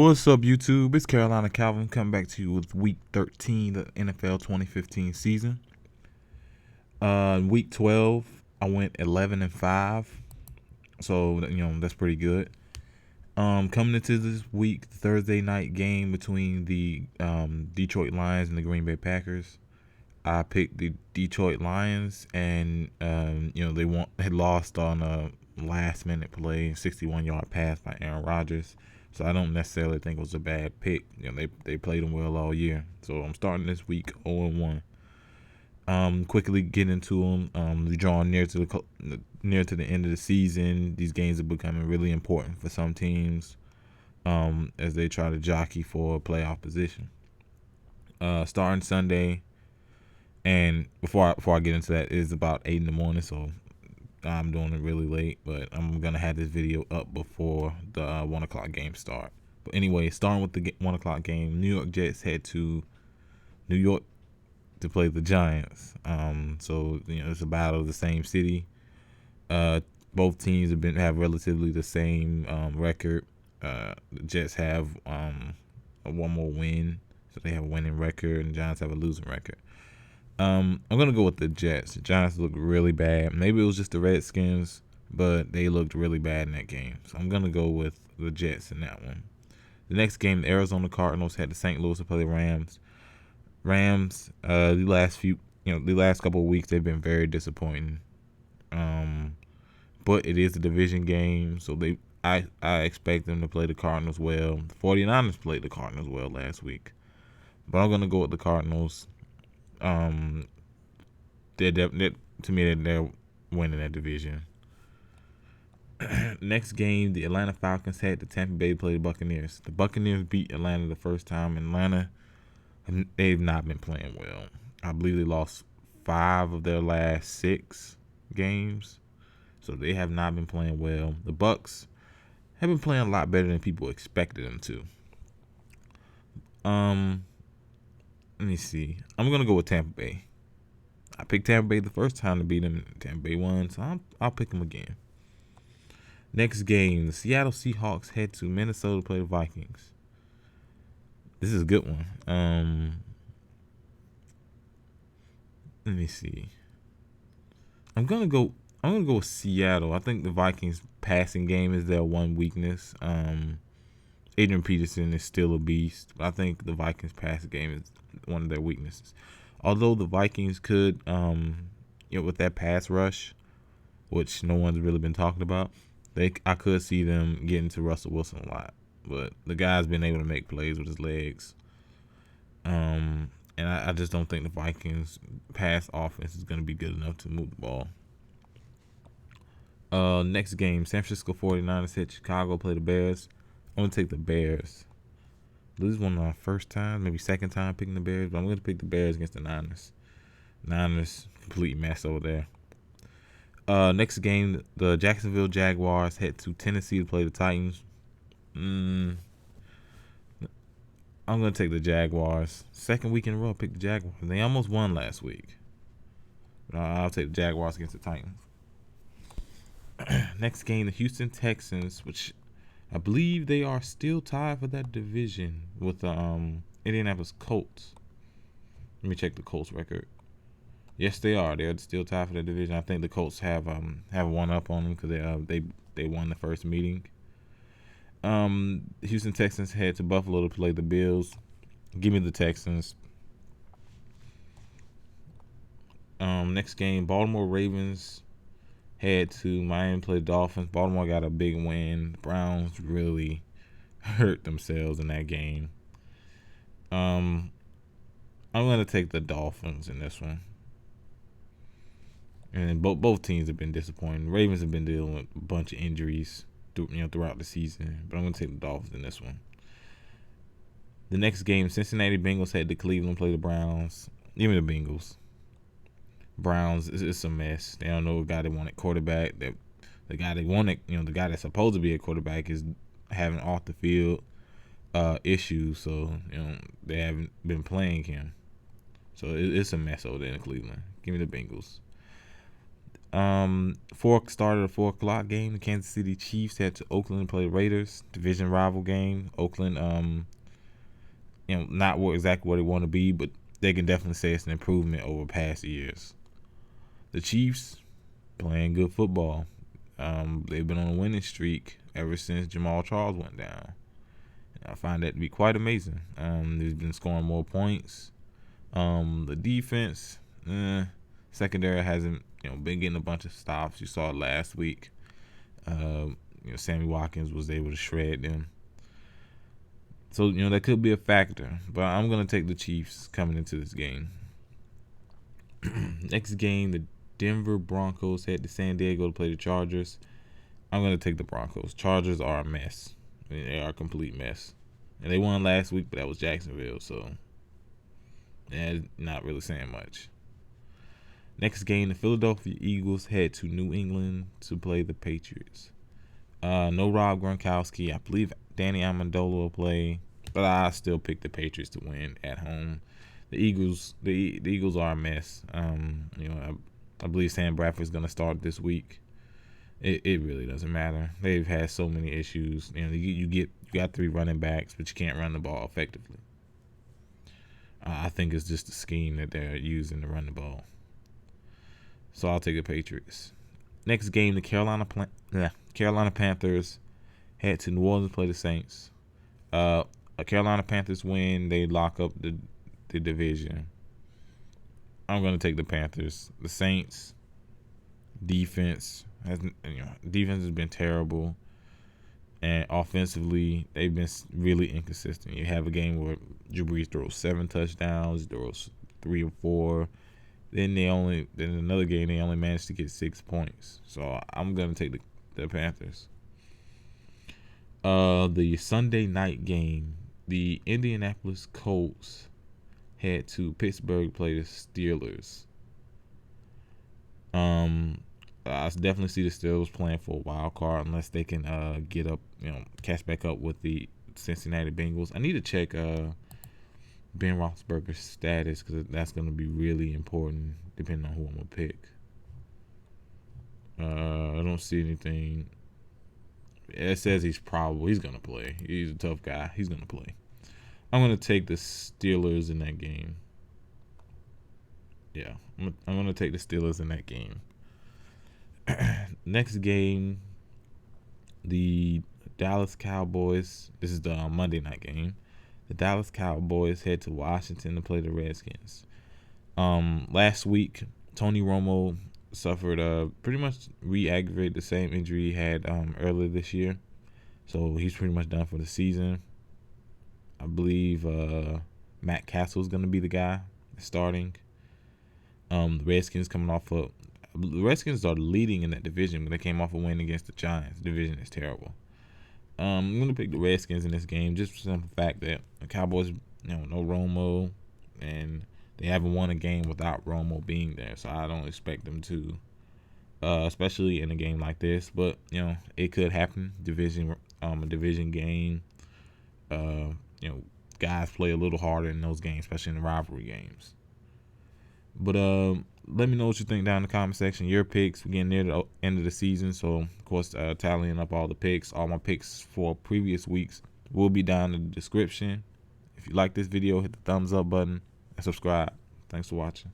What's up, YouTube? It's Carolina Calvin coming back to you with Week 13, the NFL 2015 season. Week 12, I went 11-5, so that's pretty good. Coming into this week, the Thursday night game between the Detroit Lions and the Green Bay Packers, I picked the Detroit Lions, and they had lost on a last-minute play, 61-yard pass by Aaron Rodgers. So I don't necessarily think it was a bad pick. They played them well all year. So I'm starting this week 0-1. Quickly get into them. We're drawing near to the end of the season. These games are becoming really important for some teams as they try to jockey for a playoff position. Starting Sunday, and before I get into that, it is about 8 in the morning, so I'm doing it really late, but I'm going to have this video up before the 1 o'clock game start. But anyway, starting with the 1 o'clock game, New York Jets head to New York to play the Giants. So it's a battle of the same city. Both teams have relatively the same record. The Jets have one more win, so they have a winning record, and the Giants have a losing record. I'm going to go with the Jets. The Giants look really bad. Maybe it was just the Redskins, but they looked really bad in that game. So I'm going to go with the Jets in that one. The next game, the Arizona Cardinals had the St. Louis to play the Rams. The last couple of weeks, they've been very disappointing. But it is a division game, so I expect them to play the Cardinals well. The 49ers played the Cardinals well last week. But I'm going to go with the Cardinals. They're winning that division. Next game, the Atlanta Falcons had the Tampa Bay play the Buccaneers. The Buccaneers beat Atlanta the first time. Atlanta, they've not been playing well. I believe they lost 5 of their last 6 games, so they have not been playing well. The Bucs have been playing a lot better than people expected them to. Let me see. I'm going to go with Tampa Bay. I picked Tampa Bay the first time to beat them. Tampa Bay won, so I'll pick them again. Next game, the Seattle Seahawks head to Minnesota to play the Vikings. This is a good one. Let me see. I'm gonna go with Seattle. I think the Vikings passing game is their one weakness. Adrian Peterson is still a beast, but I think the Vikings passing game is one of their weaknesses. Although the Vikings could, with that pass rush, which no one's really been talking about, I could see them getting to Russell Wilson a lot. But the guy's been able to make plays with his legs. And I just don't think the Vikings pass offense is going to be good enough to move the ball. Next game, San Francisco 49ers hit Chicago, play the Bears. I'm going to take the Bears. This is one of my first time, maybe second time picking the Bears, but I'm going to pick the Bears against the Niners. Niners, complete mess over there. Next game, the Jacksonville Jaguars head to Tennessee to play the Titans. I'm going to take the Jaguars. Second week in a row, I picked the Jaguars. They almost won last week. I'll take the Jaguars against the Titans. Next game, the Houston Texans, which I believe they are still tied for that division with the Indianapolis Colts. Let me check the Colts record. Yes, they are. They're still tied for that division. I think the Colts have one up on them because they won the first meeting. The Houston Texans head to Buffalo to play the Bills. Give me the Texans. Next game, Baltimore Ravens head to Miami to play the Dolphins. Baltimore got a big win. The Browns really hurt themselves in that game. I'm going to take the Dolphins in this one. And both teams have been disappointing. Ravens have been dealing with a bunch of injuries throughout the season, but I'm going to take the Dolphins in this one. The next game, Cincinnati Bengals head to Cleveland, play the Browns. Give me the Bengals. Browns, it's a mess. They don't know the guy they wanted quarterback. The guy they wanted, the guy that's supposed to be a quarterback is having off the field issues, so they haven't been playing him. So it's a mess over there in Cleveland. Give me the Bengals. Started a 4 o'clock game. The Kansas City Chiefs head to Oakland to play the Raiders. Division rival game. Oakland, not exactly what they want to be, but they can definitely say it's an improvement over past years. The Chiefs playing good football. They've been on a winning streak ever since Jamal Charles went down. And I find that to be quite amazing. They've been scoring more points. The defense, secondary hasn't been getting a bunch of stops. You saw it last week. Sammy Watkins was able to shred them. So, that could be a factor. But I'm going to take the Chiefs coming into this game. Next game, the Denver Broncos head to San Diego to play the Chargers. I'm going to take the Broncos. Chargers are a mess. They are a complete mess. And they won last week, but that was Jacksonville. So, that's not really saying much. Next game, the Philadelphia Eagles head to New England to play the Patriots. No Rob Gronkowski. I believe Danny Amendola will play, but I still pick the Patriots to win at home. The Eagles are a mess. I believe Sam Bradford's going to start this week. It really doesn't matter. They've had so many issues. You got 3 running backs, but you can't run the ball effectively. I think it's just a scheme that they're using to run the ball. So I'll take the Patriots. Next game, the Carolina Panthers head to New Orleans to play the Saints. A Carolina Panthers win, they lock up the division. I'm going to take the Panthers. The Saints defense has been terrible, and offensively they've been really inconsistent. You have a game where Drew Brees throws 7 touchdowns, throws 3 or 4. Then another game they only managed to get 6 points. So I'm gonna take the Panthers. The Sunday night game, the Indianapolis Colts head to Pittsburgh to play the Steelers. I definitely see the Steelers playing for a wild card unless they can catch back up with the Cincinnati Bengals. I need to check Ben Roethlisberger's status because that's going to be really important depending on who I'm going to pick. I don't see anything. It says he's going to play. He's a tough guy. He's going to play. I'm going to take the Steelers in that game. Yeah, I'm going to take the Steelers in that game. Next game, the Dallas Cowboys. This is the Monday night game. The Dallas Cowboys head to Washington to play the Redskins. Last week, Tony Romo suffered pretty much re-aggravated the same injury he had earlier this year. So he's pretty much done for the season. I believe Matt Castle is going to be the guy starting. The Redskins the Redskins are leading in that division, but they came off a win against the Giants. The division is terrible. I'm going to pick the Redskins in this game just for the simple fact that the Cowboys, no Romo, and they haven't won a game without Romo being there. So I don't expect them to, especially in a game like this. But, it could happen. A division game. Guys play a little harder in those games, especially in the rivalry games. But let me know what you think down in the comment section. Your picks. We're getting near the end of the season. So, of course, tallying up all the picks. All my picks for previous weeks will be down in the description. If you like this video, hit the thumbs up button and subscribe. Thanks for watching.